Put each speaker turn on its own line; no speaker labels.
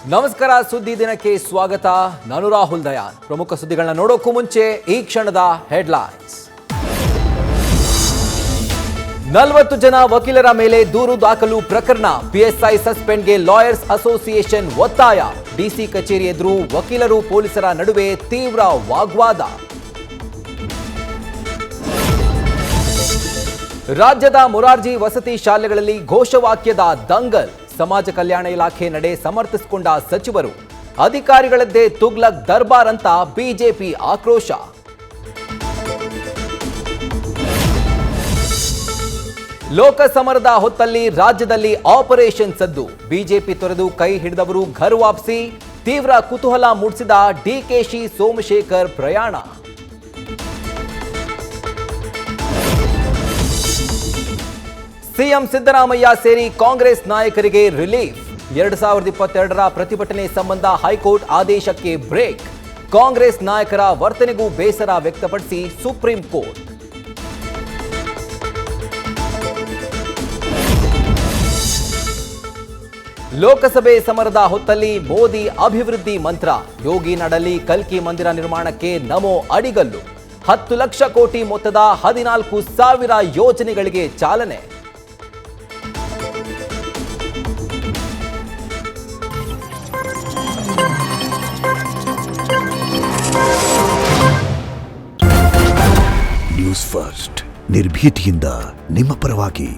ನಮಸ್ಕಾರ, ಸುದ್ದಿ ದಿನಕ್ಕೆ ಸ್ವಾಗತ. ನಾನು ರಾಹುಲ್ ದಯಾನ್. ಪ್ರಮುಖ ಸುದ್ದಿಗಳನ್ನ ನೋಡೋಕ್ಕೂ ಮುಂಚೆ ಈ ಕ್ಷಣದ ಹೆಡ್ಲೈನ್ಸ್. 40 ಜನ ವಕೀಲರ ಮೇಲೆ ದೂರು ದಾಖಲು ಪ್ರಕರಣ. ಪಿಎಸ್ಐ ಸಸ್ಪೆಂಡ್ಗೆ ಲಾಯರ್ಸ್ ಅಸೋಸಿಯೇಷನ್ ಒತ್ತಾಯ. ಡಿಸಿ ಕಚೇರಿ ಎದುರು ವಕೀಲರು ಪೊಲೀಸರ ನಡುವೆ ತೀವ್ರ ವಾಗ್ವಾದ. ರಾಜ್ಯದ ಮೊರಾರ್ಜಿ ವಸತಿ ಶಾಲೆಗಳಲ್ಲಿ ಘೋಷವಾಕ್ಯದ ದಂಗಲ್. ಸಮಾಜ ಕಲ್ಯಾಣ ಇಲಾಖೆ ನಡೆ ಸಮರ್ಥಿಸಿಕೊಂಡ ಸಚಿವರು. ಅಧಿಕಾರಿಗಳದ್ದೇ ತುಗ್ಲಕ್ ದರ್ಬಾರ್ ಅಂತ ಬಿಜೆಪಿ ಆಕ್ರೋಶ. ಲೋಕಸಮರದ ಹೊತ್ತಲ್ಲಿ ರಾಜ್ಯದಲ್ಲಿ ಆಪರೇಷನ್ ಸದ್ದು. ಬಿಜೆಪಿ ತೊರೆದು ಕೈ ಹಿಡಿದವರು ಘರ್ ವಾಪಸಿ. ತೀವ್ರ ಕುತೂಹಲ ಮೂಡಿಸಿದ ಡಿಕೆಶಿ ಸೋಮಶೇಖರ್ ಪ್ರಯಾಣ. ಸಿಎಂ ಸಿದ್ದರಾಮಯ್ಯ ಸೇರಿ ಕಾಂಗ್ರೆಸ್ ನಾಯಕರಿಗೆ ರಿಲೀಫ್. 2022ರ ಪ್ರತಿಭಟನೆ ಸಂಬಂಧ ಹೈಕೋರ್ಟ್ ಆದೇಶಕ್ಕೆ ಬ್ರೇಕ್. ಕಾಂಗ್ರೆಸ್ ನಾಯಕರ ವರ್ತನೆಗೂ ಬೇಸರ ವ್ಯಕ್ತಪಡಿಸಿ ಸುಪ್ರೀಂ ಕೋರ್ಟ್. ಲೋಕಸಭೆ ಸಮರದ ಹೊತ್ತಲ್ಲಿ ಮೋದಿ ಅಭಿವೃದ್ಧಿ ಮಂತ್ರ. ಯೋಗಿ ನಡಲಿ ಕಲ್ಕಿ ಮಂದಿರ ನಿರ್ಮಾಣಕ್ಕೆ ನಮೋ ಅಡಿಗಲ್ಲು. 10 ಲಕ್ಷ ಕೋಟಿ ಮೊತ್ತದ 14,000 ಯೋಜನೆಗಳಿಗೆ ಚಾಲನೆ.
ನ್ಯೂಸ್ ಫಸ್ಟ್, ನಿರ್ಭೀತಿಯಿಂದ ನಿಮ್ಮ ಪರವಾಗಿ.